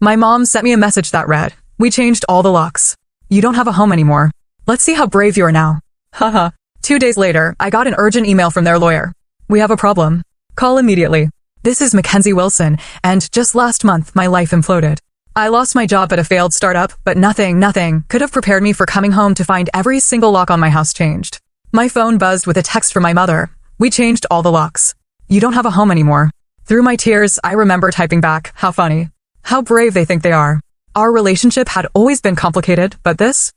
My mom sent me a message that read, "We changed all the locks. You don't have a home anymore. Let's see how brave you are now." Haha. 2 days later, I got an urgent email from their lawyer. "We have a problem. Call immediately. This is Mackenzie Wilson, and just last month my life imploded. I lost my job at a failed startup, but nothing could have prepared me for coming home to find every single lock on my house changed. My phone buzzed with a text from my mother. We changed all the locks. You don't have a home anymore." Through my tears, I remember typing back, "How funny. How brave they think they are." Our relationship had always been complicated, but this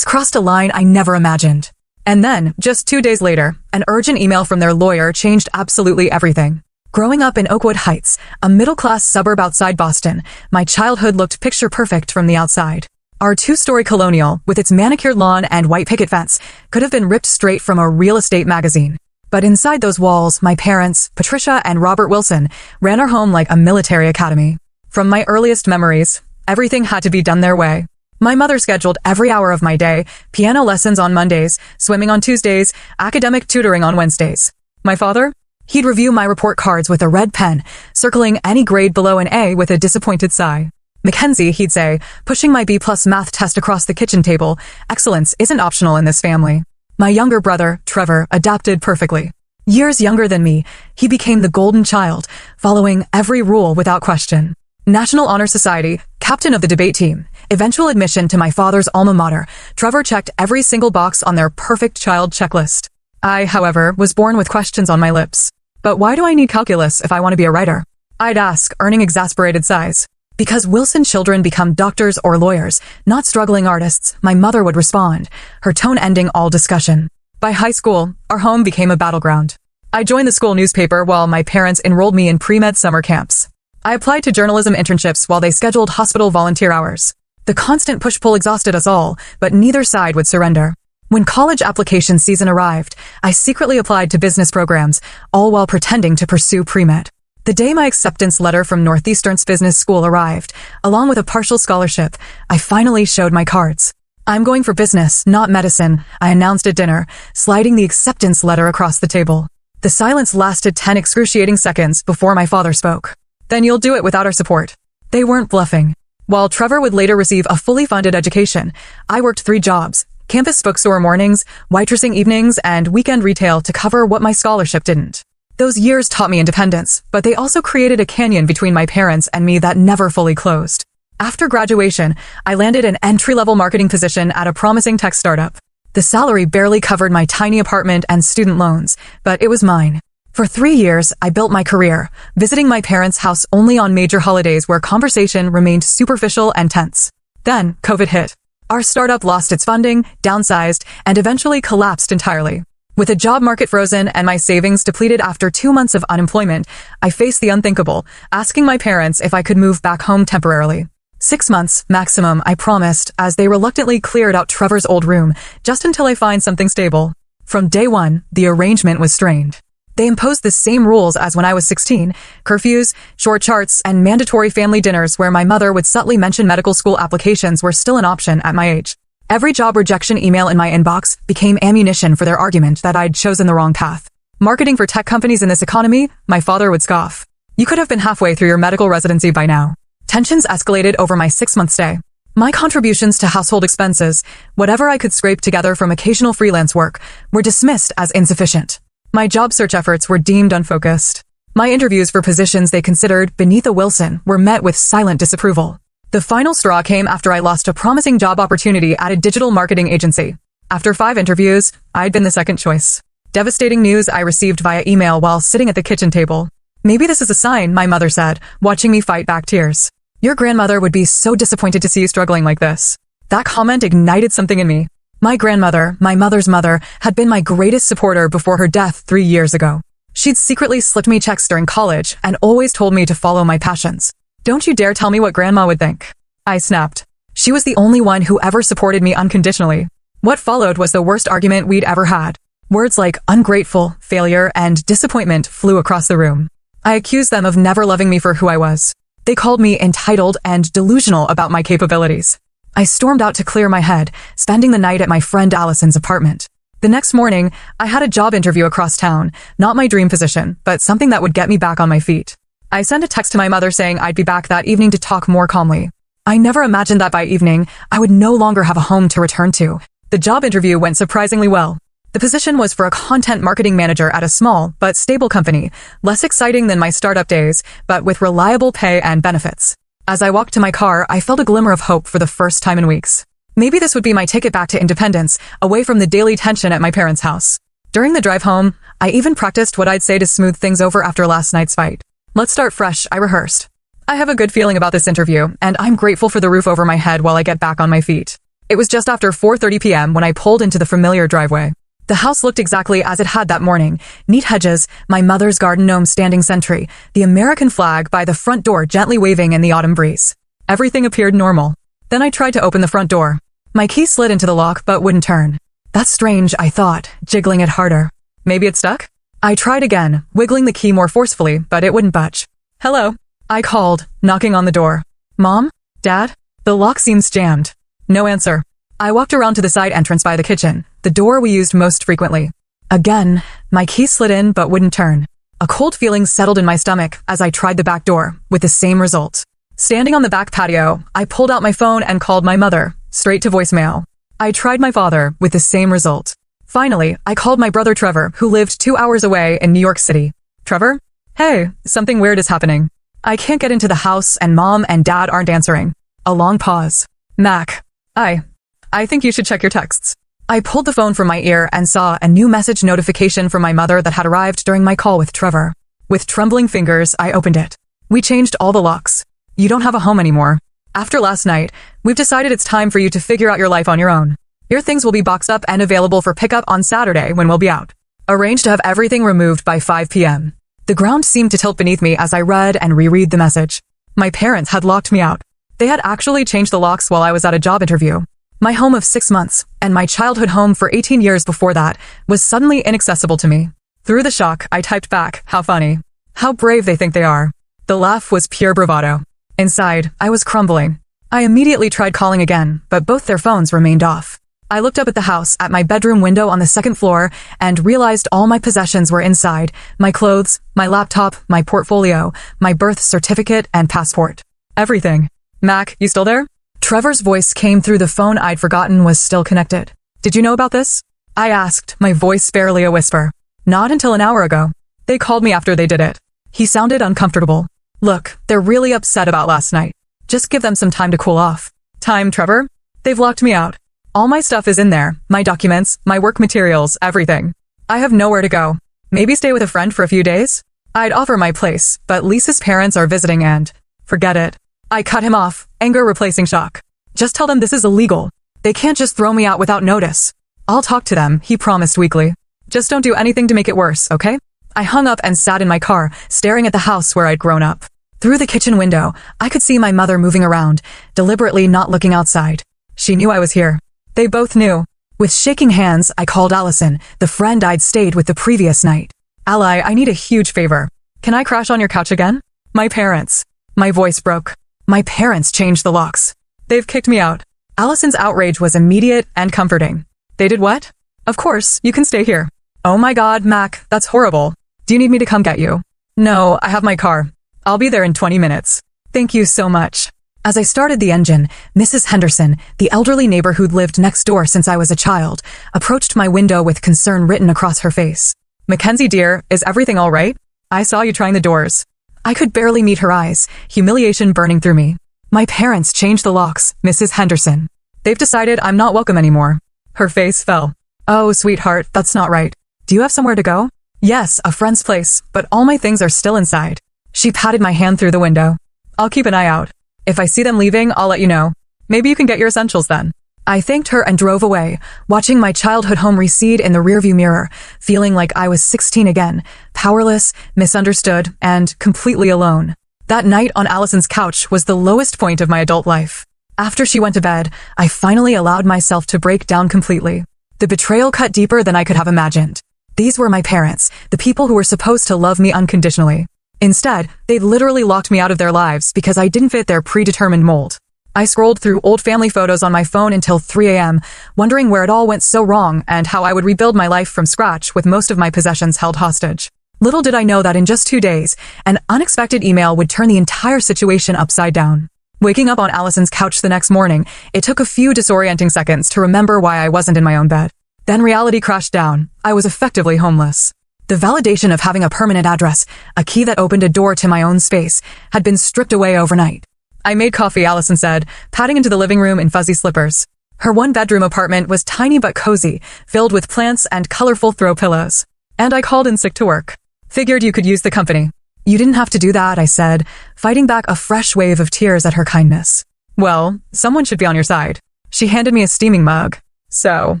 crossed a line I never imagined. And then, just 2 days later, an urgent email from their lawyer changed absolutely everything. Growing up in Oakwood Heights, a middle-class suburb outside Boston, my childhood looked picture-perfect from the outside. Our 2-story colonial, with its manicured lawn and white picket fence, could have been ripped straight from a real estate magazine. But inside those walls, my parents, Patricia and Robert Wilson, ran our home like a military academy. From my earliest memories, everything had to be done their way. My mother scheduled every hour of my day, piano lessons on Mondays, swimming on Tuesdays, academic tutoring on Wednesdays. My father? He'd review my report cards with a red pen, circling any grade below an A with a disappointed sigh. "Mackenzie," he'd say, pushing my B+ math test across the kitchen table, "excellence isn't optional in this family." My younger brother, Trevor, adapted perfectly. Years younger than me, he became the golden child, following every rule without question. National Honor Society, captain of the debate team, eventual admission to my father's alma mater, Trevor checked every single box on their perfect child checklist. I, however, was born with questions on my lips. "But why do I need calculus if I want to be a writer?" I'd ask, earning exasperated sighs. "Because Wilson children become doctors or lawyers, not struggling artists," my mother would respond, her tone ending all discussion. By high school, our home became a battleground. I joined the school newspaper while my parents enrolled me in pre-med summer camps. I applied to journalism internships while they scheduled hospital volunteer hours. The constant push-pull exhausted us all, but neither side would surrender. When college application season arrived, I secretly applied to business programs, all while pretending to pursue pre-med. The day my acceptance letter from Northeastern's business school arrived, along with a partial scholarship, I finally showed my cards. "I'm going for business, not medicine," I announced at dinner, sliding the acceptance letter across the table. The silence lasted 10 excruciating seconds before my father spoke. "Then you'll do it without our support." They weren't bluffing. While Trevor would later receive a fully funded education, I worked 3 jobs: campus bookstore mornings, waitressing evenings, and weekend retail to cover what my scholarship didn't. Those years taught me independence, but they also created a canyon between my parents and me that never fully closed. After graduation, I landed an entry-level marketing position at a promising tech startup. The salary barely covered my tiny apartment and student loans, but it was mine. For 3 years, I built my career, visiting my parents' house only on major holidays where conversation remained superficial and tense. Then, COVID hit. Our startup lost its funding, downsized, and eventually collapsed entirely. With the job market frozen and my savings depleted after 2 months of unemployment, I faced the unthinkable, asking my parents if I could move back home temporarily. 6 months, maximum, I promised, as they reluctantly cleared out Trevor's old room, just until I find something stable. From day one, the arrangement was strained. They imposed the same rules as when I was 16, curfews, short charts, and mandatory family dinners where my mother would subtly mention medical school applications were still an option at my age. Every job rejection email in my inbox became ammunition for their argument that I'd chosen the wrong path. "Marketing for tech companies in this economy?" my father would scoff. "You could have been halfway through your medical residency by now." Tensions escalated over my 6-month stay. My contributions to household expenses, whatever I could scrape together from occasional freelance work, were dismissed as insufficient. My job search efforts were deemed unfocused. My interviews for positions they considered beneath a Wilson were met with silent disapproval. The final straw came after I lost a promising job opportunity at a digital marketing agency. After 5 interviews, I'd been the second choice. Devastating news I received via email while sitting at the kitchen table. "Maybe this is a sign," my mother said, watching me fight back tears. "Your grandmother would be so disappointed to see you struggling like this." That comment ignited something in me. My grandmother, my mother's mother, had been my greatest supporter before her death 3 years ago. She'd secretly slipped me checks during college and always told me to follow my passions. "Don't you dare tell me what Grandma would think." I snapped. She was the only one who ever supported me unconditionally. What followed was the worst argument we'd ever had. Words like ungrateful, failure, and disappointment flew across the room. I accused them of never loving me for who I was. They called me entitled and delusional about my capabilities. I stormed out to clear my head, spending the night at my friend Allison's apartment. The next morning, I had a job interview across town, not my dream position, but something that would get me back on my feet. I sent a text to my mother saying I'd be back that evening to talk more calmly. I never imagined that by evening, I would no longer have a home to return to. The job interview went surprisingly well. The position was for a content marketing manager at a small but stable company, less exciting than my startup days, but with reliable pay and benefits. As I walked to my car, I felt a glimmer of hope for the first time in weeks. Maybe this would be my ticket back to independence, away from the daily tension at my parents' house. During the drive home, I even practiced what I'd say to smooth things over after last night's fight. Let's start fresh, I rehearsed. I have a good feeling about this interview, and I'm grateful for the roof over my head while I get back on my feet. It was just after 4:30 p.m. when I pulled into the familiar driveway. The house looked exactly as it had that morning. Neat hedges, my mother's garden gnome standing sentry, the American flag by the front door gently waving in the autumn breeze. Everything appeared normal. Then I tried to open the front door. My key slid into the lock but wouldn't turn. That's strange, I thought, jiggling it harder. Maybe it stuck? I tried again, wiggling the key more forcefully, but it wouldn't budge. Hello? I called, knocking on the door. Mom? Dad? The lock seems jammed. No answer. I walked around to the side entrance by the kitchen, the door we used most frequently. Again, my key slid in but wouldn't turn. A cold feeling settled in my stomach as I tried the back door, with the same result. Standing on the back patio, I pulled out my phone and called my mother, straight to voicemail. I tried my father, with the same result. Finally, I called my brother Trevor, who lived 2 hours away in New York City. Trevor? Hey, something weird is happening. I can't get into the house and Mom and Dad aren't answering. A long pause. Mac. I think you should check your texts. I pulled the phone from my ear and saw a new message notification from my mother that had arrived during my call with Trevor. With trembling fingers, I opened it. We changed all the locks. You don't have a home anymore. After last night, we've decided it's time for you to figure out your life on your own. Your things will be boxed up and available for pickup on Saturday when we'll be out. Arrange to have everything removed by 5 p.m. The ground seemed to tilt beneath me as I read and reread the message. My parents had locked me out. They had actually changed the locks while I was at a job interview. My home of 6 months, and my childhood home for 18 years before that, was suddenly inaccessible to me. Through the shock, I typed back, how funny. How brave they think they are. The laugh was pure bravado. Inside, I was crumbling. I immediately tried calling again, but both their phones remained off. I looked up at the house, at my bedroom window on the second floor, and realized all my possessions were inside. My clothes, my laptop, my portfolio, my birth certificate and passport. Everything. Mac, you still there? Trevor's voice came through the phone I'd forgotten was still connected. Did you know about this? I asked, my voice barely a whisper. Not until an hour ago. They called me after they did it. He sounded uncomfortable. Look, they're really upset about last night. Just give them some time to cool off. Time, Trevor? They've locked me out. All my stuff is in there. My documents, my work materials, everything. I have nowhere to go. Maybe stay with a friend for a few days? I'd offer my place, but Lisa's parents are visiting and... Forget it. I cut him off, anger replacing shock. Just tell them this is illegal. They can't just throw me out without notice. I'll talk to them, he promised weakly. Just don't do anything to make it worse, okay? I hung up and sat in my car, staring at the house where I'd grown up. Through the kitchen window, I could see my mother moving around, deliberately not looking outside. She knew I was here. They both knew. With shaking hands, I called Allison, the friend I'd stayed with the previous night. Ally, I need a huge favor. Can I crash on your couch again? My parents. My voice broke. My parents changed the locks. They've kicked me out. Allison's outrage was immediate and comforting. They did what? Of course, you can stay here. Oh my God, Mac, that's horrible. Do you need me to come get you? No, I have my car. I'll be there in 20 minutes. Thank you so much. As I started the engine, Mrs. Henderson, the elderly neighbor who'd lived next door since I was a child, approached my window with concern written across her face. Mackenzie dear, is everything all right? I saw you trying the doors. I could barely meet her eyes, humiliation burning through me. My parents changed the locks, Mrs. Henderson. They've decided I'm not welcome anymore. Her face fell. Oh, sweetheart, that's not right. Do you have somewhere to go? Yes, a friend's place, but all my things are still inside. She patted my hand through the window. I'll keep an eye out. If I see them leaving, I'll let you know. Maybe you can get your essentials then. I thanked her and drove away, watching my childhood home recede in the rearview mirror, feeling like I was 16 again, powerless, misunderstood, and completely alone. That night on Allison's couch was the lowest point of my adult life. After she went to bed, I finally allowed myself to break down completely. The betrayal cut deeper than I could have imagined. These were my parents, the people who were supposed to love me unconditionally. Instead, they'd literally locked me out of their lives because I didn't fit their predetermined mold. I scrolled through old family photos on my phone until 3 a.m., wondering where it all went so wrong and how I would rebuild my life from scratch with most of my possessions held hostage. Little did I know that in just 2 days, an unexpected email would turn the entire situation upside down. Waking up on Allison's couch the next morning, it took a few disorienting seconds to remember why I wasn't in my own bed. Then reality crashed down. I was effectively homeless. The validation of having a permanent address, a key that opened a door to my own space, had been stripped away overnight. I made coffee, Allison said, padding into the living room in fuzzy slippers. Her one-bedroom apartment was tiny but cozy, filled with plants and colorful throw pillows. And I called in sick to work. Figured you could use the company. You didn't have to do that, I said, fighting back a fresh wave of tears at her kindness. Well, someone should be on your side. She handed me a steaming mug. So,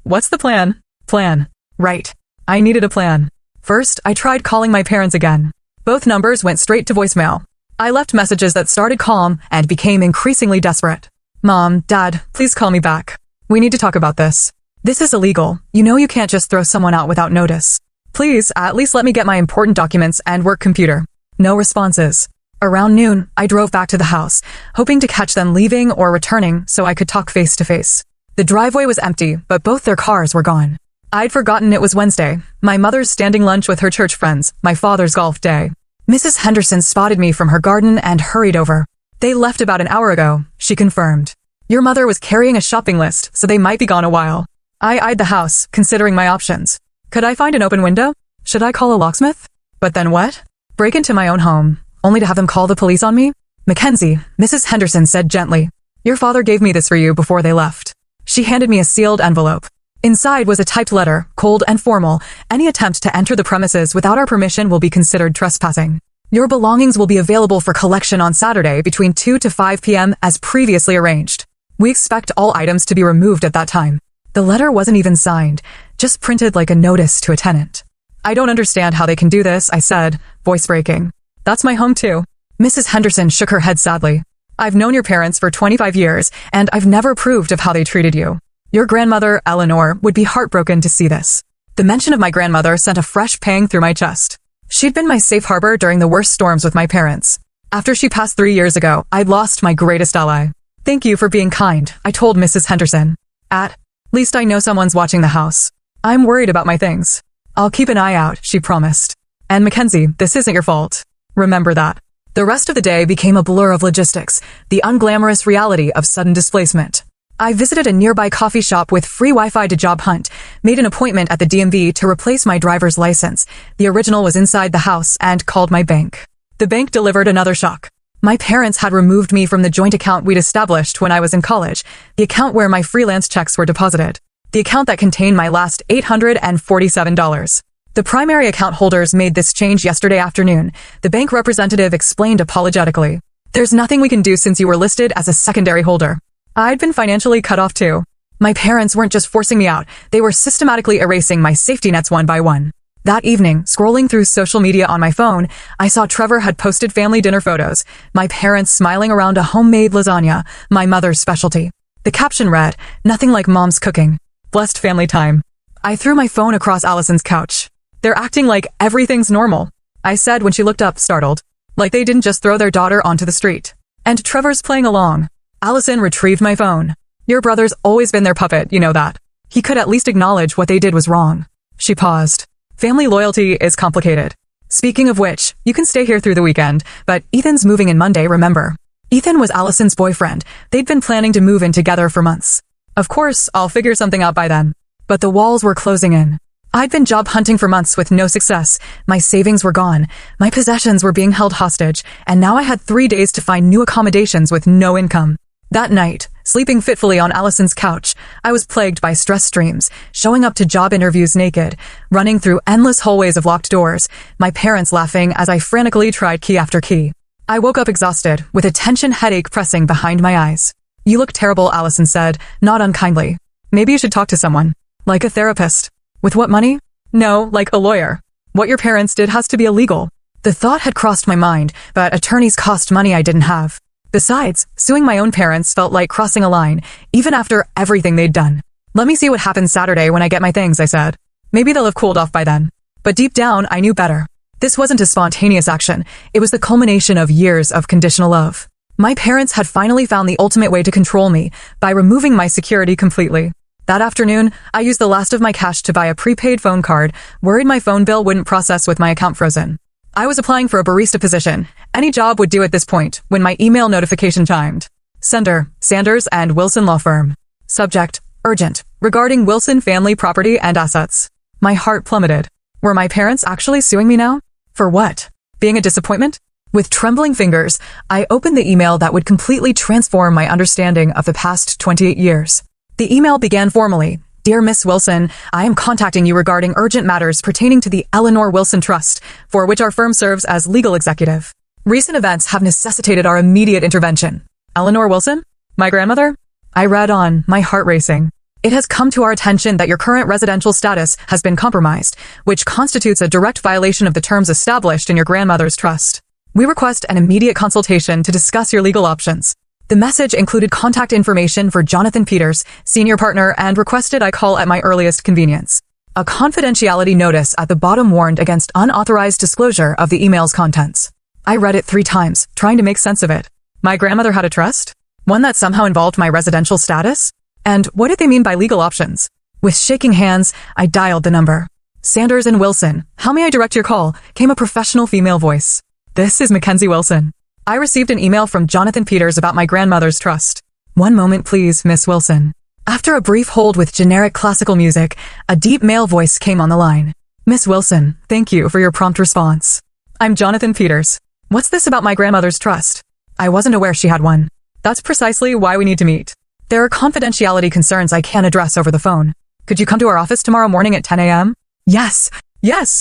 what's the plan? Plan. Right. I needed a plan. First, I tried calling my parents again. Both numbers went straight to voicemail. I left messages that started calm and became increasingly desperate. Mom, Dad, please call me back. We need to talk about this. This is illegal. You know you can't just throw someone out without notice. Please, at least let me get my important documents and work computer. No responses. Around noon, I drove back to the house, hoping to catch them leaving or returning so I could talk face to face. The driveway was empty, but both their cars were gone. I'd forgotten it was Wednesday, my mother's standing lunch with her church friends, my father's golf day. Mrs. Henderson spotted me from her garden and hurried over. They left about an hour ago, she confirmed. Your mother was carrying a shopping list, so they might be gone a while. I eyed the house, considering my options. Could I find an open window? Should I call a locksmith? But then what? Break into my own home, only to have them call the police on me? Mackenzie, Mrs. Henderson said gently. Your father gave me this for you before they left. She handed me a sealed envelope. Inside was a typed letter, cold and formal. Any attempt to enter the premises without our permission will be considered trespassing. Your belongings will be available for collection on Saturday between 2 to 5 p.m. as previously arranged. We expect all items to be removed at that time. The letter wasn't even signed, just printed like a notice to a tenant. I don't understand how they can do this, I said, voice breaking. That's my home too. Mrs. Henderson shook her head sadly. I've known your parents for 25 years, and I've never approved of how they treated you. Your grandmother, Eleanor, would be heartbroken to see this. The mention of my grandmother sent a fresh pang through my chest. She'd been my safe harbor during the worst storms with my parents. After she passed 3 years ago, I'd lost my greatest ally. Thank you for being kind, I told Mrs. Henderson. At least I know someone's watching the house. I'm worried about my things. I'll keep an eye out, she promised. And Mackenzie, this isn't your fault. Remember that. The rest of the day became a blur of logistics, the unglamorous reality of sudden displacement. I visited a nearby coffee shop with free Wi-Fi to job hunt, made an appointment at the DMV to replace my driver's license. The original was inside the house, and called my bank. The bank delivered another shock. My parents had removed me from the joint account we'd established when I was in college, the account where my freelance checks were deposited, the account that contained my last $847. The primary account holders made this change yesterday afternoon, the bank representative explained apologetically. There's nothing we can do since you were listed as a secondary holder. I'd been financially cut off too. My parents weren't just forcing me out, they were systematically erasing my safety nets one by one. That evening, scrolling through social media on my phone, I saw Trevor had posted family dinner photos, my parents smiling around a homemade lasagna, my mother's specialty. The caption read, "Nothing like mom's cooking. Blessed family time." I threw my phone across Allison's couch. They're acting like everything's normal, I said when she looked up, startled. Like they didn't just throw their daughter onto the street. And Trevor's playing along. Allison retrieved my phone. Your brother's always been their puppet, you know that. He could at least acknowledge what they did was wrong. She paused. Family loyalty is complicated. Speaking of which, you can stay here through the weekend, but Ethan's moving in Monday, remember? Ethan was Allison's boyfriend. They'd been planning to move in together for months. Of course, I'll figure something out by then. But the walls were closing in. I'd been job hunting for months with no success. My savings were gone. My possessions were being held hostage, and now I had 3 days to find new accommodations with no income. That night, sleeping fitfully on Allison's couch, I was plagued by stress dreams, showing up to job interviews naked, running through endless hallways of locked doors, my parents laughing as I frantically tried key after key. I woke up exhausted, with a tension headache pressing behind my eyes. You look terrible, Allison said, not unkindly. Maybe you should talk to someone. Like a therapist. With what money? No, like a lawyer. What your parents did has to be illegal. The thought had crossed my mind, but attorneys cost money I didn't have. Besides, suing my own parents felt like crossing a line, even after everything they'd done. Let me see what happens Saturday when I get my things, I said. Maybe they'll have cooled off by then. But deep down, I knew better. This wasn't a spontaneous action. It was the culmination of years of conditional love. My parents had finally found the ultimate way to control me by removing my security completely. That afternoon, I used the last of my cash to buy a prepaid phone card, worried my phone bill wouldn't process with my account frozen. I was applying for a barista position, Any job would do at this point when my email notification chimed. Sender, Sanders and Wilson Law Firm. Subject, urgent, regarding Wilson family property and assets. My heart plummeted. Were my parents actually suing me now? For what? Being a disappointment? With trembling fingers, I opened the email that would completely transform my understanding of the past 28 years. The email began formally. Dear Miss Wilson, I am contacting you regarding urgent matters pertaining to the Eleanor Wilson Trust, for which our firm serves as legal executive. Recent events have necessitated our immediate intervention. Eleanor Wilson? My grandmother? I read on, my heart racing. It has come to our attention that your current residential status has been compromised, which constitutes a direct violation of the terms established in your grandmother's trust. We request an immediate consultation to discuss your legal options. The message included contact information for Jonathan Peters, senior partner, and requested I call at my earliest convenience. A confidentiality notice at the bottom warned against unauthorized disclosure of the email's contents. I read it 3 times, trying to make sense of it. My grandmother had a trust? One that somehow involved my residential status? And what did they mean by legal options? With shaking hands, I dialed the number. Sanders and Wilson, how may I direct your call? Came a professional female voice. This is Mackenzie Wilson. I received an email from Jonathan Peters about my grandmother's trust. One moment, please, Miss Wilson. After a brief hold with generic classical music, a deep male voice came on the line. Miss Wilson, thank you for your prompt response. I'm Jonathan Peters. What's this about my grandmother's trust? I wasn't aware she had one. That's precisely why we need to meet. There are confidentiality concerns I can't address over the phone. Could you come to our office tomorrow morning at 10 a.m.? Yes,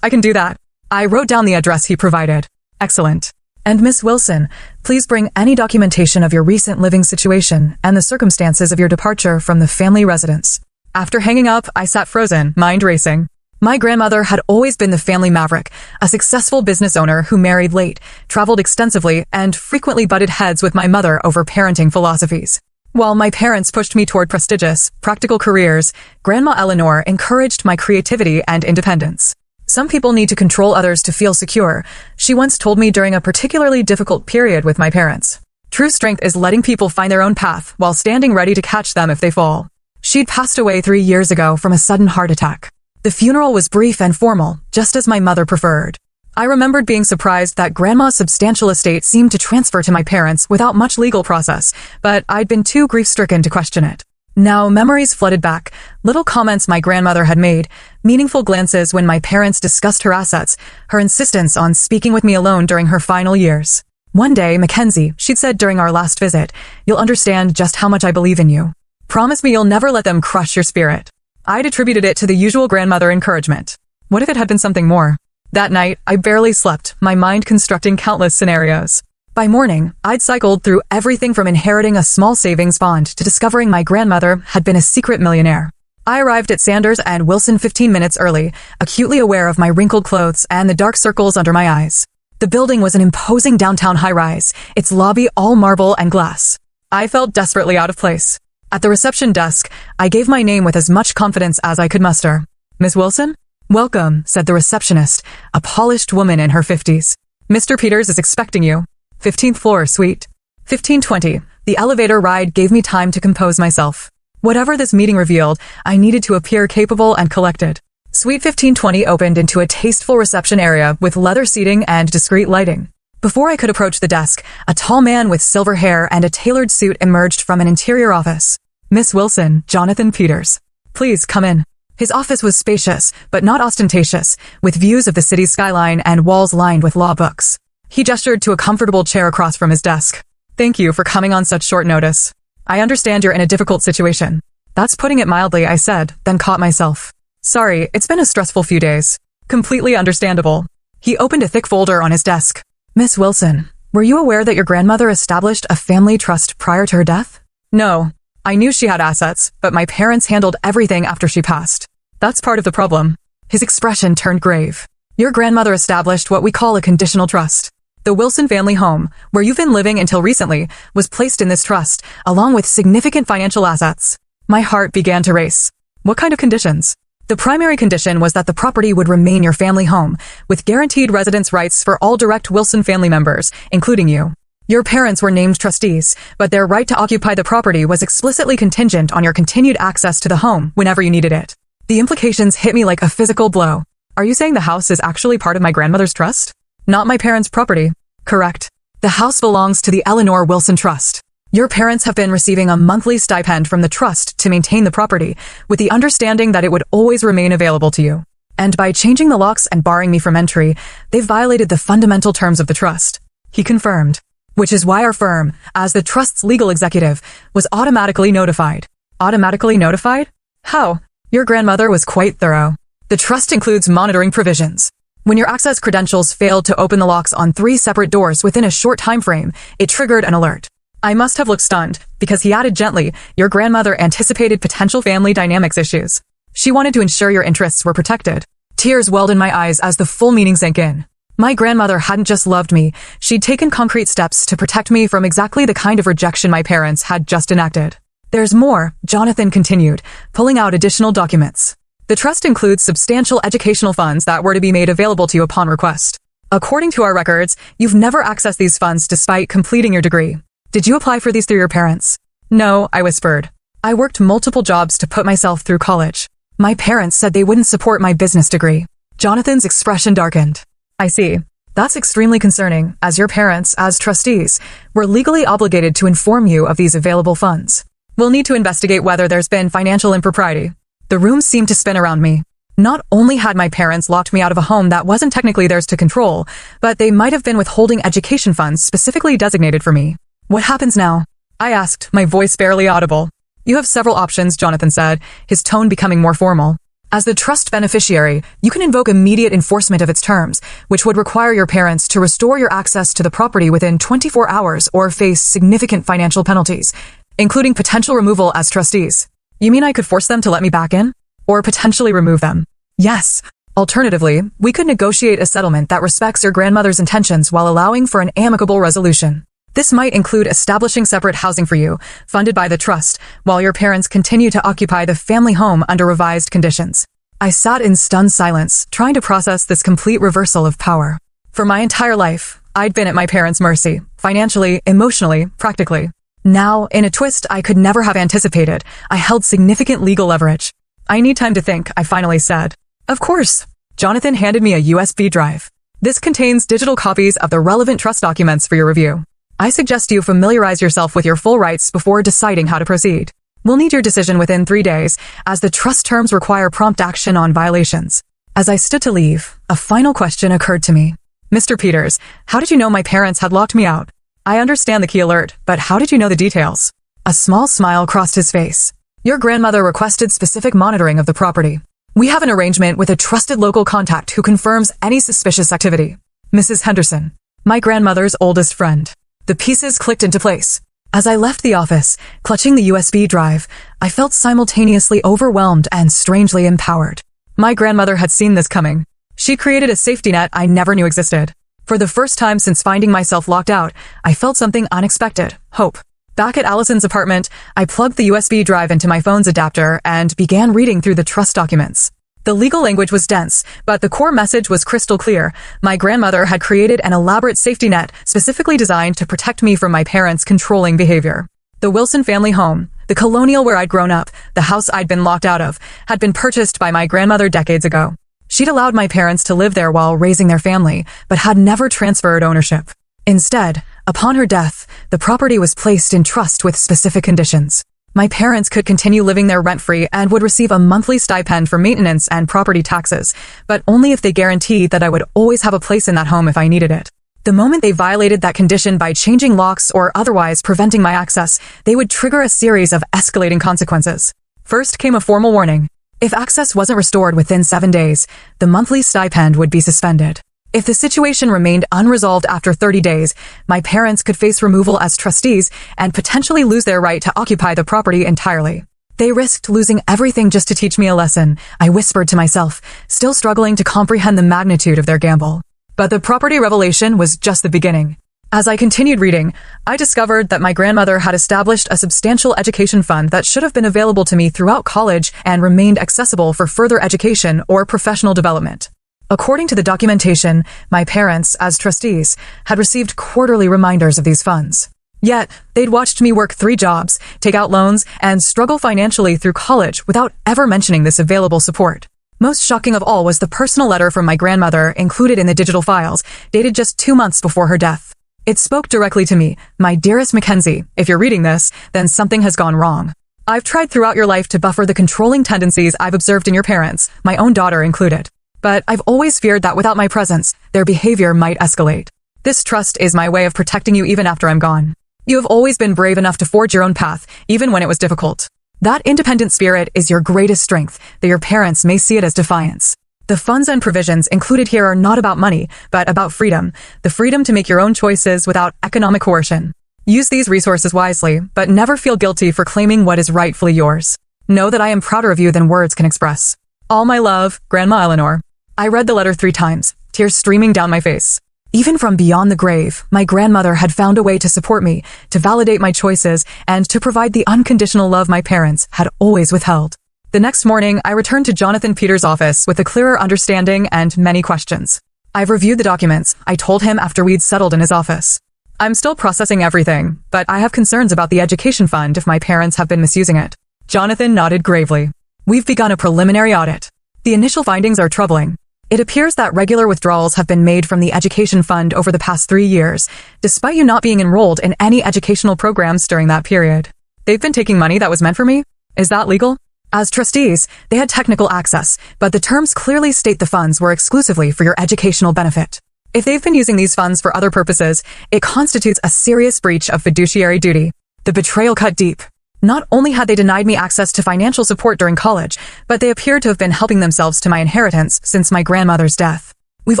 I can do that. I wrote down the address he provided. Excellent. And Miss Wilson, please bring any documentation of your recent living situation and the circumstances of your departure from the family residence. After hanging up, I sat frozen, mind racing. My grandmother had always been the family maverick, a successful business owner who married late, traveled extensively, and frequently butted heads with my mother over parenting philosophies. While my parents pushed me toward prestigious, practical careers, Grandma Eleanor encouraged my creativity and independence. Some people need to control others to feel secure, she once told me during a particularly difficult period with my parents. True strength is letting people find their own path while standing ready to catch them if they fall. She'd passed away 3 years ago from a sudden heart attack. The funeral was brief and formal, just as my mother preferred. I remembered being surprised that Grandma's substantial estate seemed to transfer to my parents without much legal process, but I'd been too grief-stricken to question it. Now memories flooded back, little comments my grandmother had made, meaningful glances when my parents discussed her assets, her insistence on speaking with me alone during her final years. One day, Mackenzie, she'd said during our last visit, you'll understand just how much I believe in you. Promise me you'll never let them crush your spirit. I'd attributed it to the usual grandmother encouragement. What if it had been something more? That night, I barely slept, my mind constructing countless scenarios. By morning, I'd cycled through everything from inheriting a small savings bond to discovering my grandmother had been a secret millionaire. I arrived at Sanders and Wilson 15 minutes early, acutely aware of my wrinkled clothes and the dark circles under my eyes. The building was an imposing downtown high-rise, its lobby all marble and glass. I felt desperately out of place. At the reception desk, I gave my name with as much confidence as I could muster. Miss Wilson? Welcome, said the receptionist, a polished woman in her 50s. Mr. Peters is expecting you. 15th floor, suite. 1520. The elevator ride gave me time to compose myself. Whatever this meeting revealed, I needed to appear capable and collected. Suite 1520 opened into a tasteful reception area with leather seating and discreet lighting. Before I could approach the desk, a tall man with silver hair and a tailored suit emerged from an interior office. Miss Wilson, Jonathan Peters. Please come in. His office was spacious, but not ostentatious, with views of the city's skyline and walls lined with law books. He gestured to a comfortable chair across from his desk. Thank you for coming on such short notice. I understand you're in a difficult situation. That's putting it mildly, I said, then caught myself. Sorry, it's been a stressful few days. Completely understandable. He opened a thick folder on his desk. Miss Wilson, were you aware that your grandmother established a family trust prior to her death? No. I knew she had assets, but my parents handled everything after she passed. That's part of the problem. His expression turned grave. Your grandmother established what we call a conditional trust. The Wilson family home, where you've been living until recently, was placed in this trust, along with significant financial assets. My heart began to race. What kind of conditions? The primary condition was that the property would remain your family home, with guaranteed residence rights for all direct Wilson family members, including you. Your parents were named trustees, but their right to occupy the property was explicitly contingent on your continued access to the home whenever you needed it. The implications hit me like a physical blow. Are you saying the house is actually part of my grandmother's trust? Not my parents' property. Correct. The house belongs to the Eleanor Wilson Trust. Your parents have been receiving a monthly stipend from the trust to maintain the property, with the understanding that it would always remain available to you. And by changing the locks and barring me from entry, they've violated the fundamental terms of the trust. He confirmed. Which is why our firm, as the trust's legal executive, was automatically notified. Automatically notified? How? Your grandmother was quite thorough. The trust includes monitoring provisions. When your access credentials failed to open the locks on 3 separate doors within a short time frame, it triggered an alert. I must have looked stunned, because he added gently, your grandmother anticipated potential family dynamics issues. She wanted to ensure your interests were protected. Tears welled in my eyes as the full meaning sank in. My grandmother hadn't just loved me, she'd taken concrete steps to protect me from exactly the kind of rejection my parents had just enacted. There's more, Jonathan continued, pulling out additional documents. The trust includes substantial educational funds that were to be made available to you upon request. According to our records, you've never accessed these funds despite completing your degree. Did you apply for these through your parents? No, I whispered. I worked multiple jobs to put myself through college. My parents said they wouldn't support my business degree. Jonathan's expression darkened. I see. That's extremely concerning, as your parents, as trustees, were legally obligated to inform you of these available funds. We'll need to investigate whether there's been financial impropriety. The room seemed to spin around me. Not only had my parents locked me out of a home that wasn't technically theirs to control, but they might have been withholding education funds specifically designated for me. What happens now? I asked, my voice barely audible. You have several options, Jonathan said, his tone becoming more formal. As the trust beneficiary, you can invoke immediate enforcement of its terms, which would require your parents to restore your access to the property within 24 hours or face significant financial penalties, including potential removal as trustees. You mean I could force them to let me back in? Or potentially remove them? Yes. Alternatively, we could negotiate a settlement that respects your grandmother's intentions while allowing for an amicable resolution. This might include establishing separate housing for you, funded by the trust, while your parents continue to occupy the family home under revised conditions. I sat in stunned silence, trying to process this complete reversal of power. For my entire life, I'd been at my parents' mercy, financially, emotionally, practically. Now, in a twist I could never have anticipated, I held significant legal leverage. I need time to think, I finally said. Of course. Jonathan handed me a USB drive. This contains digital copies of the relevant trust documents for your review. I suggest you familiarize yourself with your full rights before deciding how to proceed. We'll need your decision within 3 days, as the trust terms require prompt action on violations. As I stood to leave, a final question occurred to me. Mr. Peters, how did you know my parents had locked me out? I understand the key alert, but how did you know the details? A small smile crossed his face. Your grandmother requested specific monitoring of the property. We have an arrangement with a trusted local contact who confirms any suspicious activity. Mrs. Henderson, my grandmother's oldest friend. The pieces clicked into place. As I left the office, clutching the USB drive, I felt simultaneously overwhelmed and strangely empowered. My grandmother had seen this coming. She created a safety net I never knew existed. For the first time since finding myself locked out, I felt something unexpected, hope. Back at Allison's apartment, I plugged the USB drive into my phone's adapter and began reading through the trust documents. The legal language was dense, but the core message was crystal clear. My grandmother had created an elaborate safety net specifically designed to protect me from my parents' controlling behavior. The Wilson family home, the colonial where I'd grown up, the house I'd been locked out of, had been purchased by my grandmother decades ago. She'd allowed my parents to live there while raising their family, but had never transferred ownership. Instead, upon her death, the property was placed in trust with specific conditions. My parents could continue living there rent-free and would receive a monthly stipend for maintenance and property taxes, but only if they guaranteed that I would always have a place in that home if I needed it. The moment they violated that condition by changing locks or otherwise preventing my access, they would trigger a series of escalating consequences. First came a formal warning. If access wasn't restored within 7 days, the monthly stipend would be suspended. If the situation remained unresolved after 30 days, my parents could face removal as trustees and potentially lose their right to occupy the property entirely. They risked losing everything just to teach me a lesson, I whispered to myself, still struggling to comprehend the magnitude of their gamble. But the property revelation was just the beginning. As I continued reading, I discovered that my grandmother had established a substantial education fund that should have been available to me throughout college and remained accessible for further education or professional development. According to the documentation, my parents, as trustees, had received quarterly reminders of these funds. Yet, they'd watched me work 3 jobs, take out loans, and struggle financially through college without ever mentioning this available support. Most shocking of all was the personal letter from my grandmother included in the digital files, dated just 2 months before her death. It spoke directly to me. My dearest Mackenzie, if you're reading this, then something has gone wrong. I've tried throughout your life to buffer the controlling tendencies I've observed in your parents, my own daughter included. But I've always feared that without my presence, their behavior might escalate. This trust is my way of protecting you even after I'm gone. You have always been brave enough to forge your own path, even when it was difficult. That independent spirit is your greatest strength, though your parents may see it as defiance. The funds and provisions included here are not about money, but about freedom, the freedom to make your own choices without economic coercion. Use these resources wisely, but never feel guilty for claiming what is rightfully yours. Know that I am prouder of you than words can express. All my love, Grandma Eleanor. I read the letter 3 times, tears streaming down my face. Even from beyond the grave, my grandmother had found a way to support me, to validate my choices, and to provide the unconditional love my parents had always withheld. The next morning, I returned to Jonathan Peters' office with a clearer understanding and many questions. I've reviewed the documents, I told him after we'd settled in his office. I'm still processing everything, but I have concerns about the education fund if my parents have been misusing it. Jonathan nodded gravely. We've begun a preliminary audit. The initial findings are troubling. It appears that regular withdrawals have been made from the education fund over the past 3 years, despite you not being enrolled in any educational programs during that period. They've been taking money that was meant for me? Is that legal? As trustees, they had technical access, but the terms clearly state the funds were exclusively for your educational benefit. If they've been using these funds for other purposes, it constitutes a serious breach of fiduciary duty. The betrayal cut deep. Not only had they denied me access to financial support during college, but they appeared to have been helping themselves to my inheritance since my grandmother's death. We've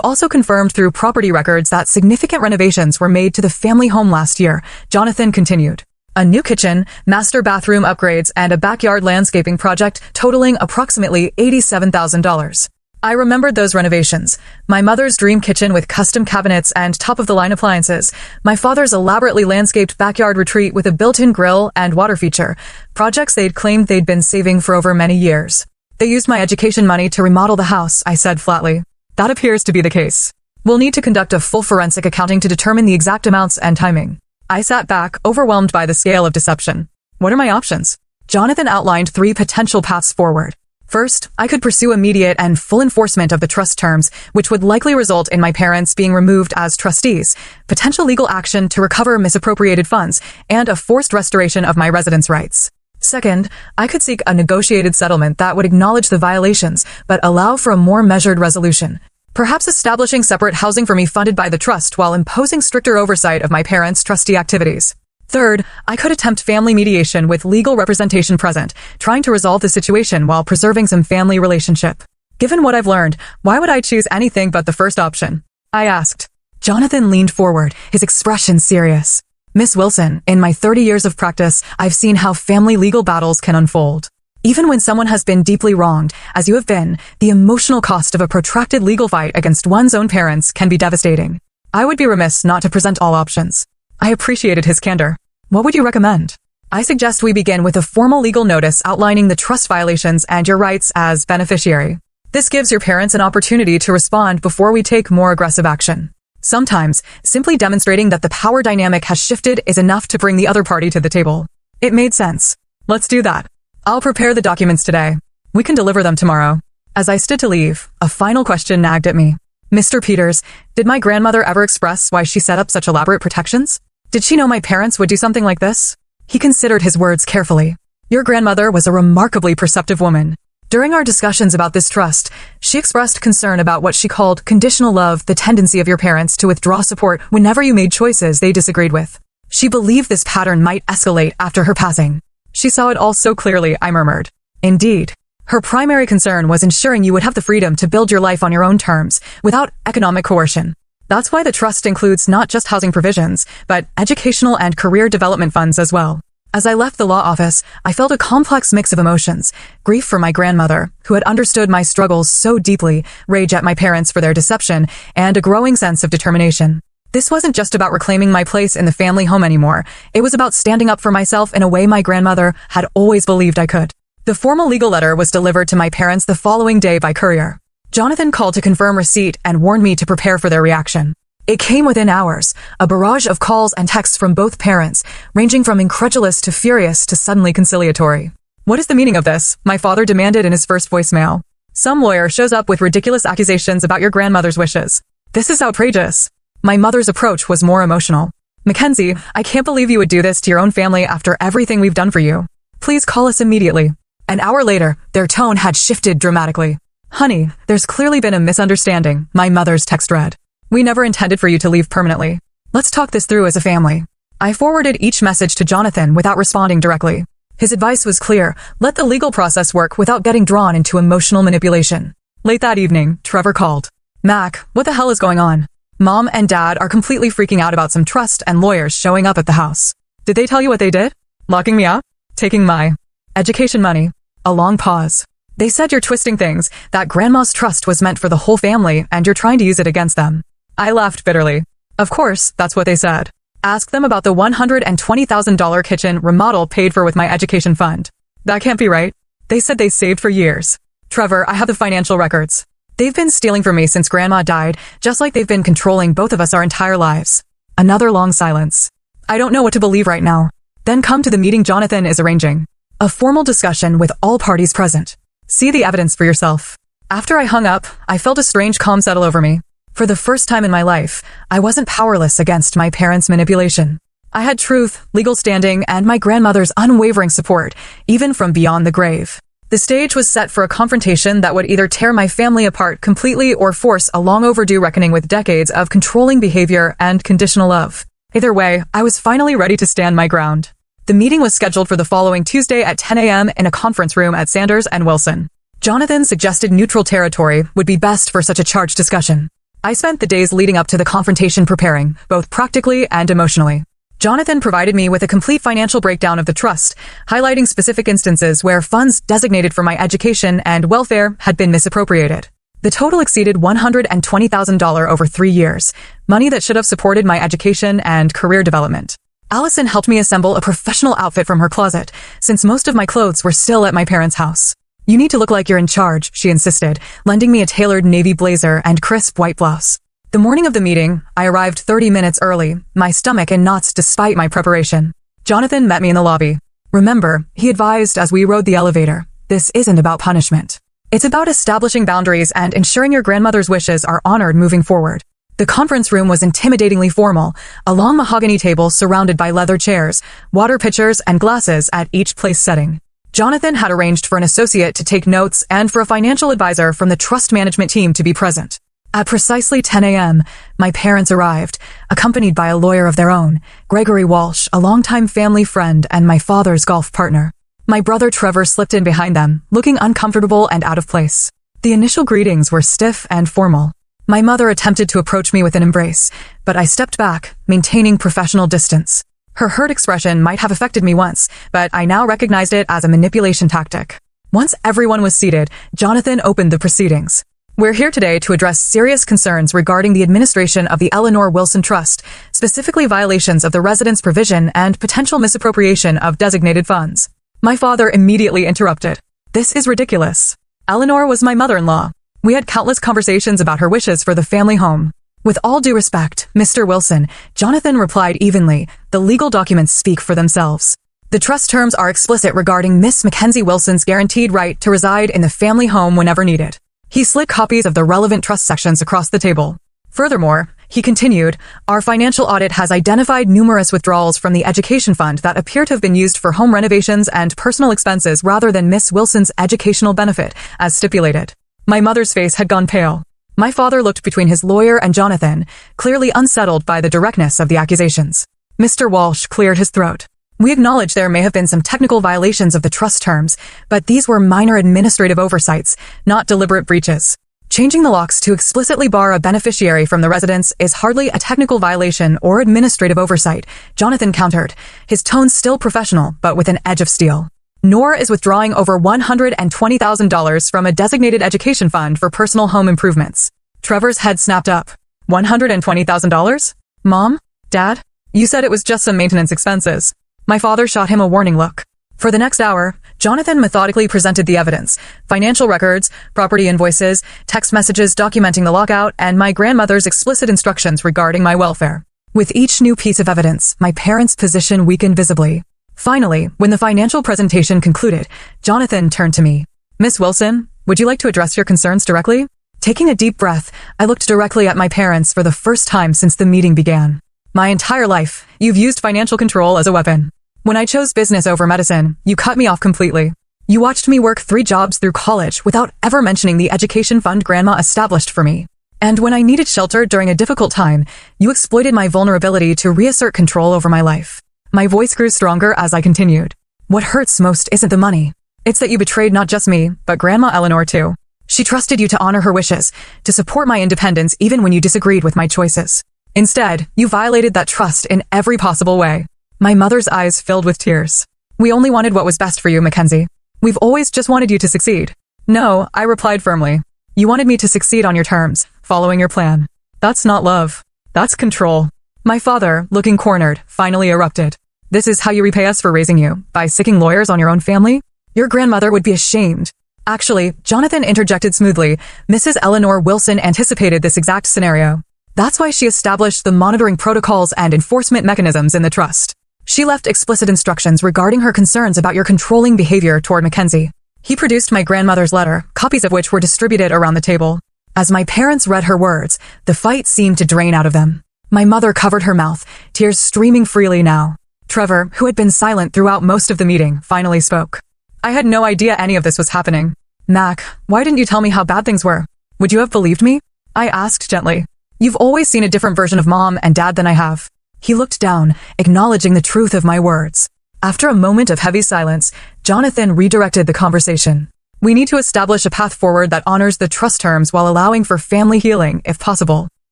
also confirmed through property records that significant renovations were made to the family home last year, Jonathan continued. A new kitchen, master bathroom upgrades, and a backyard landscaping project totaling approximately $87,000. I remembered those renovations. My mother's dream kitchen with custom cabinets and top-of-the-line appliances. My father's elaborately landscaped backyard retreat with a built-in grill and water feature. Projects they'd claimed they'd been saving for over many years. They used my education money to remodel the house, I said flatly. That appears to be the case. We'll need to conduct a full forensic accounting to determine the exact amounts and timing. I sat back, overwhelmed by the scale of deception. What are my options? Jonathan outlined 3 potential paths forward. First, I could pursue immediate and full enforcement of the trust terms, which would likely result in my parents being removed as trustees, potential legal action to recover misappropriated funds, and a forced restoration of my residence rights. Second, I could seek a negotiated settlement that would acknowledge the violations, but allow for a more measured resolution. Perhaps establishing separate housing for me funded by the trust while imposing stricter oversight of my parents' trustee activities. Third, I could attempt family mediation with legal representation present, trying to resolve the situation while preserving some family relationship. Given what I've learned, why would I choose anything but the first option? I asked. Jonathan leaned forward, his expression serious. Miss Wilson, in my 30 years of practice, I've seen how family legal battles can unfold. Even when someone has been deeply wronged, as you have been, the emotional cost of a protracted legal fight against one's own parents can be devastating. I would be remiss not to present all options. I appreciated his candor. What would you recommend? I suggest we begin with a formal legal notice outlining the trust violations and your rights as beneficiary. This gives your parents an opportunity to respond before we take more aggressive action. Sometimes, simply demonstrating that the power dynamic has shifted is enough to bring the other party to the table. It made sense. Let's do that. I'll prepare the documents today. We can deliver them tomorrow. As I stood to leave, a final question nagged at me. Mr. Peters, did my grandmother ever express why she set up such elaborate protections? Did she know my parents would do something like this? He considered his words carefully. Your grandmother was a remarkably perceptive woman. During our discussions about this trust, she expressed concern about what she called conditional love, the tendency of your parents to withdraw support whenever you made choices they disagreed with. She believed this pattern might escalate after her passing. She saw it all so clearly, I murmured. Indeed. Her primary concern was ensuring you would have the freedom to build your life on your own terms, without economic coercion. That's why the trust includes not just housing provisions, but educational and career development funds as well. As I left the law office, I felt a complex mix of emotions. Grief for my grandmother, who had understood my struggles so deeply, rage at my parents for their deception, and a growing sense of determination. This wasn't just about reclaiming my place in the family home anymore. It was about standing up for myself in a way my grandmother had always believed I could. The formal legal letter was delivered to my parents the following day by courier. Jonathan called to confirm receipt and warned me to prepare for their reaction. It came within hours, a barrage of calls and texts from both parents, ranging from incredulous to furious to suddenly conciliatory. What is the meaning of this? My father demanded in his first voicemail. Some lawyer shows up with ridiculous accusations about your grandmother's wishes. This is outrageous. My mother's approach was more emotional. Mackenzie, I can't believe you would do this to your own family after everything we've done for you. Please call us immediately. An hour later, their tone had shifted dramatically. Honey, there's clearly been a misunderstanding, my mother's text read. We never intended for you to leave permanently. Let's talk this through as a family. I forwarded each message to Jonathan without responding directly. His advice was clear: let the legal process work without getting drawn into emotional manipulation. Late that evening, Trevor called. Mac, what the hell is going on? Mom and Dad are completely freaking out about some trust and lawyers showing up at the house. Did they tell you what they did? Locking me up? Taking my education money. A long pause. They said you're twisting things, that Grandma's trust was meant for the whole family and you're trying to use it against them. I laughed bitterly. Of course, that's what they said. Ask them about the $120,000 kitchen remodel paid for with my education fund. That can't be right. They said they saved for years. Trevor, I have the financial records. They've been stealing from me since Grandma died, just like they've been controlling both of us our entire lives. Another long silence. I don't know what to believe right now. Then come to the meeting Jonathan is arranging. A formal discussion with all parties present. See the evidence for yourself. After I hung up, I felt a strange calm settle over me. For the first time in my life, I wasn't powerless against my parents' manipulation. I had truth, legal standing, and my grandmother's unwavering support, even from beyond the grave. The stage was set for a confrontation that would either tear my family apart completely or force a long overdue reckoning with decades of controlling behavior and conditional love. Either way, I was finally ready to stand my ground. The meeting was scheduled for the following Tuesday at 10 a.m. in a conference room at Sanders and Wilson. Jonathan suggested neutral territory would be best for such a charged discussion. I spent the days leading up to the confrontation preparing, both practically and emotionally. Jonathan provided me with a complete financial breakdown of the trust, highlighting specific instances where funds designated for my education and welfare had been misappropriated. The total exceeded $120,000 over 3 years, money that should have supported my education and career development. Allison helped me assemble a professional outfit from her closet, since most of my clothes were still at my parents' house. You need to look like you're in charge, she insisted, lending me a tailored navy blazer and crisp white blouse. The morning of the meeting, I arrived 30 minutes early, my stomach in knots despite my preparation. Jonathan met me in the lobby. Remember, he advised as we rode the elevator, this isn't about punishment. It's about establishing boundaries and ensuring your grandmother's wishes are honored moving forward. The conference room was intimidatingly formal, a long mahogany table surrounded by leather chairs, water pitchers, and glasses at each place setting. Jonathan had arranged for an associate to take notes and for a financial advisor from the trust management team to be present. At precisely 10 a.m., my parents arrived, accompanied by a lawyer of their own, Gregory Walsh, a longtime family friend and my father's golf partner. My brother Trevor slipped in behind them, looking uncomfortable and out of place. The initial greetings were stiff and formal. My mother attempted to approach me with an embrace, but I stepped back, maintaining professional distance. Her hurt expression might have affected me once, but I now recognized it as a manipulation tactic. Once everyone was seated, Jonathan opened the proceedings. We're here today to address serious concerns regarding the administration of the Eleanor Wilson Trust, specifically violations of the residence provision and potential misappropriation of designated funds. My father immediately interrupted. This is ridiculous. Eleanor was my mother-in-law. We had countless conversations about her wishes for the family home. With all due respect, Mr. Wilson, Jonathan replied evenly, the legal documents speak for themselves. The trust terms are explicit regarding Miss Mackenzie Wilson's guaranteed right to reside in the family home whenever needed. He slid copies of the relevant trust sections across the table. Furthermore, he continued, our financial audit has identified numerous withdrawals from the education fund that appear to have been used for home renovations and personal expenses rather than Miss Wilson's educational benefit, as stipulated. My mother's face had gone pale. My father looked between his lawyer and Jonathan, clearly unsettled by the directness of the accusations. Mr. Walsh cleared his throat. We acknowledge there may have been some technical violations of the trust terms, but these were minor administrative oversights, not deliberate breaches. Changing the locks to explicitly bar a beneficiary from the residence is hardly a technical violation or administrative oversight, Jonathan countered, his tone still professional but with an edge of steel. Nor is withdrawing over $120,000 from a designated education fund for personal home improvements. Trevor's head snapped up. $120,000? Mom? Dad? You said it was just some maintenance expenses. My father shot him a warning look. For the next hour, Jonathan methodically presented the evidence, financial records, property invoices, text messages documenting the lockout, and my grandmother's explicit instructions regarding my welfare. With each new piece of evidence, my parents' position weakened visibly. Finally, when the financial presentation concluded, Jonathan turned to me. Miss Wilson, would you like to address your concerns directly? Taking a deep breath, I looked directly at my parents for the first time since the meeting began. My entire life, you've used financial control as a weapon. When I chose business over medicine, you cut me off completely. You watched me work 3 jobs through college without ever mentioning the education fund Grandma established for me. And when I needed shelter during a difficult time, you exploited my vulnerability to reassert control over my life. My voice grew stronger as I continued. What hurts most isn't the money. It's that you betrayed not just me, but Grandma Eleanor too. She trusted you to honor her wishes, to support my independence even when you disagreed with my choices. Instead, you violated that trust in every possible way. My mother's eyes filled with tears. We only wanted what was best for you, Mackenzie. We've always just wanted you to succeed. No, I replied firmly. You wanted me to succeed on your terms, following your plan. That's not love. That's control. My father, looking cornered, finally erupted. This is how you repay us for raising you, by sicking lawyers on your own family? Your grandmother would be ashamed. Actually, Jonathan interjected smoothly. Mrs. Eleanor Wilson anticipated this exact scenario. That's why she established the monitoring protocols and enforcement mechanisms in the trust. She left explicit instructions regarding her concerns about your controlling behavior toward Mackenzie. He produced my grandmother's letter, copies of which were distributed around the table. As my parents read her words, the fight seemed to drain out of them. My mother covered her mouth, tears streaming freely now. Trevor, who had been silent throughout most of the meeting, finally spoke. I had no idea any of this was happening. Mac, why didn't you tell me how bad things were? Would you have believed me? I asked gently. You've always seen a different version of Mom and Dad than I have. He looked down, acknowledging the truth of my words. After a moment of heavy silence, Jonathan redirected the conversation. We need to establish a path forward that honors the trust terms while allowing for family healing, if possible.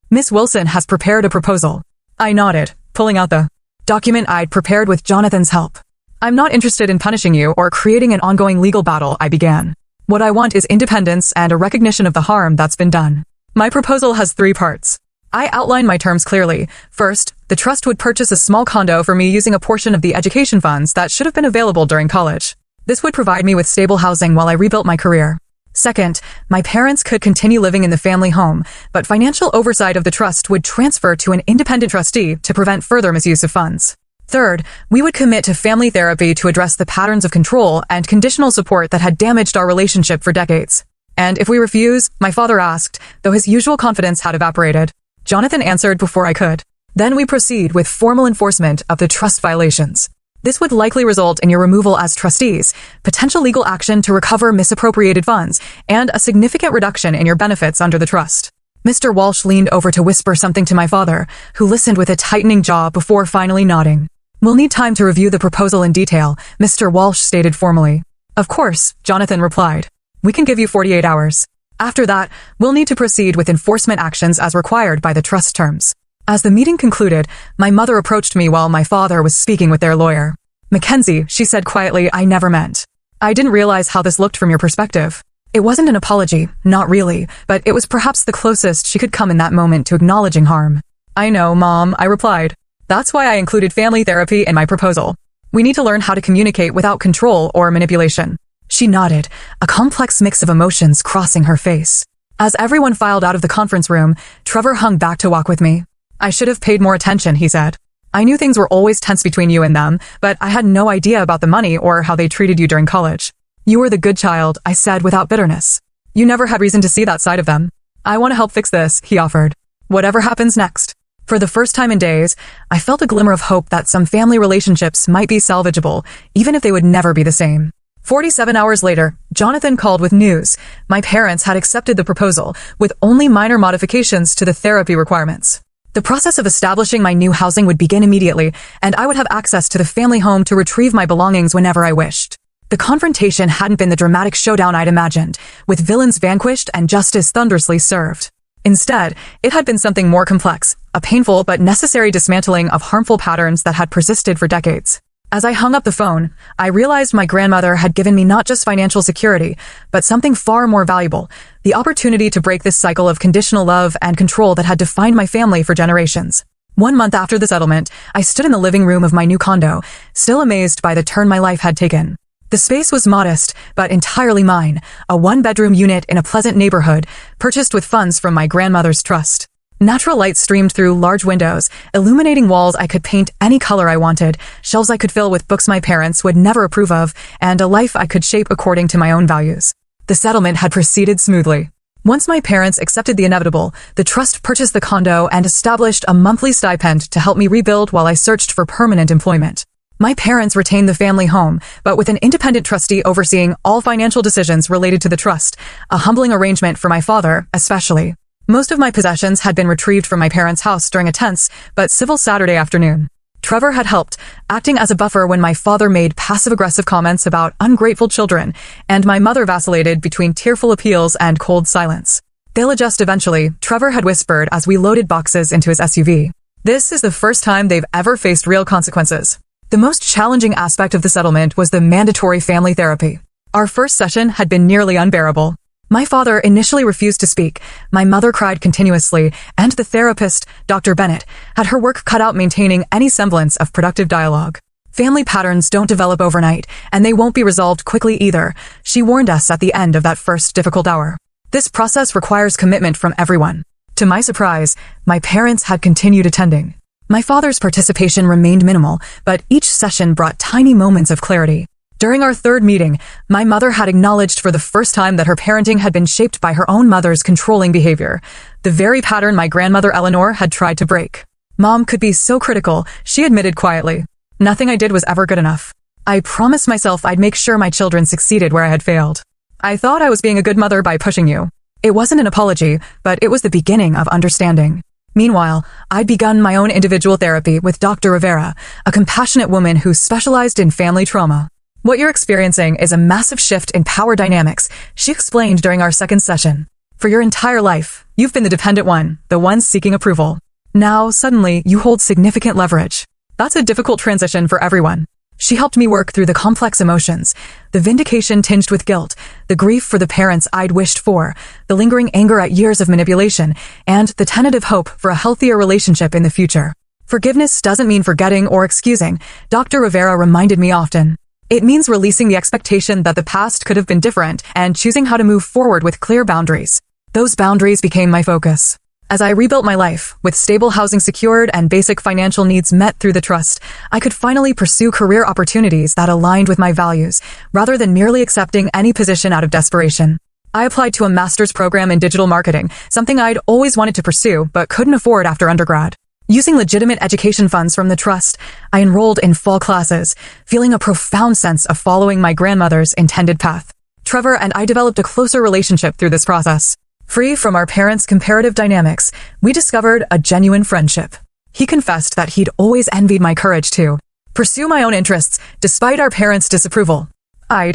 Miss Wilson has prepared a proposal. I nodded, pulling out the document I'd prepared with Jonathan's help. I'm not interested in punishing you or creating an ongoing legal battle, I began. What I want is independence and a recognition of the harm that's been done. My proposal has 3 parts. I outline my terms clearly. First, the trust would purchase a small condo for me using a portion of the education funds that should have been available during college. This would provide me with stable housing while I rebuilt my career. Second, my parents could continue living in the family home, but financial oversight of the trust would transfer to an independent trustee to prevent further misuse of funds. Third, we would commit to family therapy to address the patterns of control and conditional support that had damaged our relationship for decades. And if we refuse, my father asked, though his usual confidence had evaporated. Jonathan answered before I could. Then we proceed with formal enforcement of the trust violations. This would likely result in your removal as trustees, potential legal action to recover misappropriated funds, and a significant reduction in your benefits under the trust. Mr. Walsh leaned over to whisper something to my father, who listened with a tightening jaw before finally nodding. We'll need time to review the proposal in detail, Mr. Walsh stated formally. Of course, Jonathan replied. We can give you 48 hours. After that, we'll need to proceed with enforcement actions as required by the trust terms. As the meeting concluded, my mother approached me while my father was speaking with their lawyer. Mackenzie, she said quietly, I never meant. I didn't realize how this looked from your perspective. It wasn't an apology, not really, but it was perhaps the closest she could come in that moment to acknowledging harm. I know, Mom, I replied. That's why I included family therapy in my proposal. We need to learn how to communicate without control or manipulation. She nodded, a complex mix of emotions crossing her face. As everyone filed out of the conference room, Trevor hung back to walk with me. I should have paid more attention, he said. I knew things were always tense between you and them, but I had no idea about the money or how they treated you during college. You were the good child, I said without bitterness. You never had reason to see that side of them. I want to help fix this, he offered. Whatever happens next. For the first time in days, I felt a glimmer of hope that some family relationships might be salvageable, even if they would never be the same. 47 hours later, Jonathan called with news. My parents had accepted the proposal, with only minor modifications to the therapy requirements. The process of establishing my new housing would begin immediately, and I would have access to the family home to retrieve my belongings whenever I wished. The confrontation hadn't been the dramatic showdown I'd imagined, with villains vanquished and justice thunderously served. Instead, it had been something more complex, a painful but necessary dismantling of harmful patterns that had persisted for decades. As I hung up the phone, I realized my grandmother had given me not just financial security, but something far more valuable, the opportunity to break this cycle of conditional love and control that had defined my family for generations. 1 month after the settlement, I stood in the living room of my new condo, still amazed by the turn my life had taken. The space was modest, but entirely mine, a 1-bedroom unit in a pleasant neighborhood, purchased with funds from my grandmother's trust. Natural light streamed through large windows, illuminating walls I could paint any color I wanted, shelves I could fill with books my parents would never approve of, and a life I could shape according to my own values. The settlement had proceeded smoothly. Once my parents accepted the inevitable, the trust purchased the condo and established a monthly stipend to help me rebuild while I searched for permanent employment. My parents retained the family home, but with an independent trustee overseeing all financial decisions related to the trust, a humbling arrangement for my father, especially. Most of my possessions had been retrieved from my parents' house during a tense but civil Saturday afternoon. Trevor had helped, acting as a buffer when my father made passive-aggressive comments about ungrateful children, and my mother vacillated between tearful appeals and cold silence. "They'll adjust eventually," Trevor had whispered as we loaded boxes into his SUV. This is the first time they've ever faced real consequences. The most challenging aspect of the settlement was the mandatory family therapy. Our first session had been nearly unbearable. My father initially refused to speak, my mother cried continuously, and the therapist, Dr. Bennett, had her work cut out maintaining any semblance of productive dialogue. Family patterns don't develop overnight, and they won't be resolved quickly either, she warned us at the end of that first difficult hour. This process requires commitment from everyone. To my surprise, my parents had continued attending. My father's participation remained minimal, but each session brought tiny moments of clarity. During our third meeting, my mother had acknowledged for the first time that her parenting had been shaped by her own mother's controlling behavior, the very pattern my grandmother Eleanor had tried to break. "Mom could be so critical," she admitted quietly. "Nothing I did was ever good enough. I promised myself I'd make sure my children succeeded where I had failed. I thought I was being a good mother by pushing you." It wasn't an apology, but it was the beginning of understanding. Meanwhile, I'd begun my own individual therapy with Dr. Rivera, a compassionate woman who specialized in family trauma. "What you're experiencing is a massive shift in power dynamics," she explained during our second session. "For your entire life, you've been the dependent one, the one seeking approval. Now, suddenly, you hold significant leverage. That's a difficult transition for everyone." She helped me work through the complex emotions, the vindication tinged with guilt, the grief for the parents I'd wished for, the lingering anger at years of manipulation, and the tentative hope for a healthier relationship in the future. "Forgiveness doesn't mean forgetting or excusing," Dr. Rivera reminded me often. "It means releasing the expectation that the past could have been different and choosing how to move forward with clear boundaries." Those boundaries became my focus. As I rebuilt my life, with stable housing secured and basic financial needs met through the trust, I could finally pursue career opportunities that aligned with my values, rather than merely accepting any position out of desperation. I applied to a master's program in digital marketing, something I'd always wanted to pursue but couldn't afford after undergrad. Using legitimate education funds from the trust, I enrolled in fall classes, feeling a profound sense of following my grandmother's intended path. Trevor and I developed a closer relationship through this process. Free from our parents' comparative dynamics, we discovered a genuine friendship. He confessed that he'd always envied my courage to pursue my own interests despite our parents' disapproval.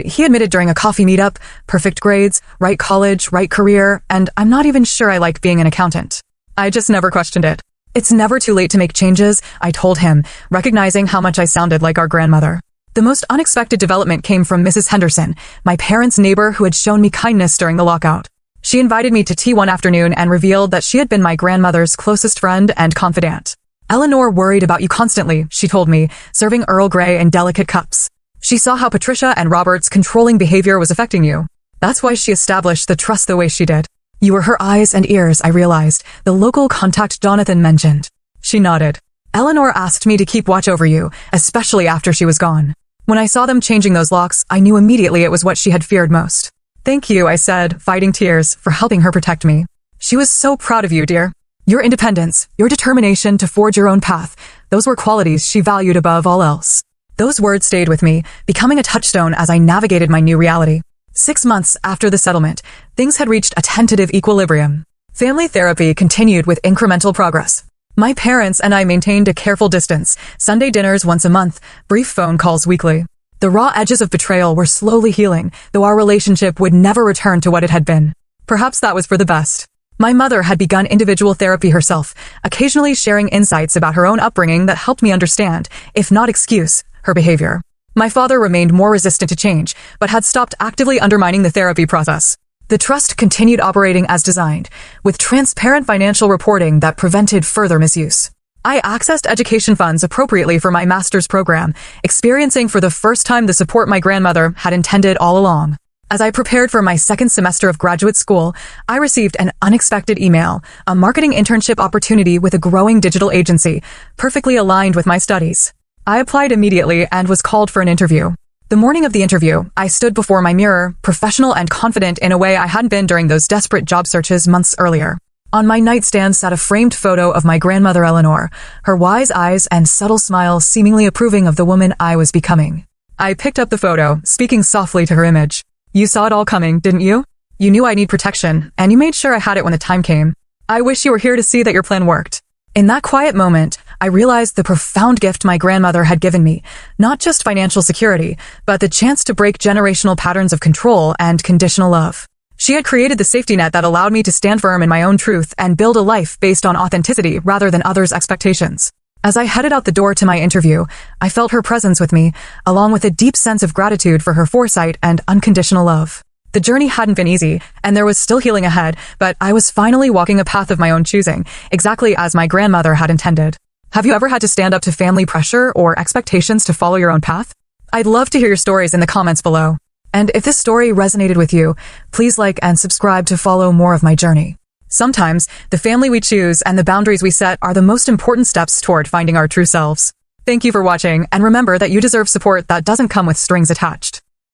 He admitted during a coffee meetup, perfect grades, right college, right career, and I'm not even sure I like being an accountant. I just never questioned it. "It's never too late to make changes," I told him, recognizing how much I sounded like our grandmother. The most unexpected development came from Mrs. Henderson, my parents' neighbor who had shown me kindness during the lockout. She invited me to tea one afternoon and revealed that she had been my grandmother's closest friend and confidant. "Eleanor worried about you constantly," she told me, serving Earl Grey in delicate cups. "She saw how Patricia and Robert's controlling behavior was affecting you. That's why she established the trust the way she did." "You were her eyes and ears," I realized, the local contact Jonathan mentioned. She nodded. "Eleanor asked me to keep watch over you, especially after she was gone. When I saw them changing those locks, I knew immediately it was what she had feared most." "Thank you," I said, fighting tears, for helping her protect me. "She was so proud of you, dear. Your independence, your determination to forge your own path, those were qualities she valued above all else." Those words stayed with me, becoming a touchstone as I navigated my new reality. 6 months after the settlement, things had reached a tentative equilibrium. Family therapy continued with incremental progress. My parents and I maintained a careful distance, Sunday dinners once a month, brief phone calls weekly. The raw edges of betrayal were slowly healing, though our relationship would never return to what it had been. Perhaps that was for the best. My mother had begun individual therapy herself, occasionally sharing insights about her own upbringing that helped me understand, if not excuse, her behavior. My father remained more resistant to change, but had stopped actively undermining the therapy process. The trust continued operating as designed, with transparent financial reporting that prevented further misuse. I accessed education funds appropriately for my master's program, experiencing for the first time the support my grandmother had intended all along. As I prepared for my second semester of graduate school, I received an unexpected email, a marketing internship opportunity with a growing digital agency, perfectly aligned with my studies. I applied immediately and was called for an interview. The morning of the interview, I stood before my mirror, professional and confident in a way I hadn't been during those desperate job searches months earlier. On my nightstand sat a framed photo of my grandmother Eleanor, her wise eyes and subtle smile seemingly approving of the woman I was becoming. I picked up the photo, speaking softly to her image. You saw it all coming, didn't you? You knew I need protection, and you made sure I had it when the time came. I wish you were here to see that your plan worked. In that quiet moment, I realized the profound gift my grandmother had given me, not just financial security, but the chance to break generational patterns of control and conditional love. She had created the safety net that allowed me to stand firm in my own truth and build a life based on authenticity rather than others' expectations. As I headed out the door to my interview, I felt her presence with me, along with a deep sense of gratitude for her foresight and unconditional love. The journey hadn't been easy, and there was still healing ahead, but I was finally walking a path of my own choosing, exactly as my grandmother had intended. Have you ever had to stand up to family pressure or expectations to follow your own path? I'd love to hear your stories in the comments below. And if this story resonated with you, please like and subscribe to follow more of my journey. Sometimes, the family we choose and the boundaries we set are the most important steps toward finding our true selves. Thank you for watching, and remember that you deserve support that doesn't come with strings attached.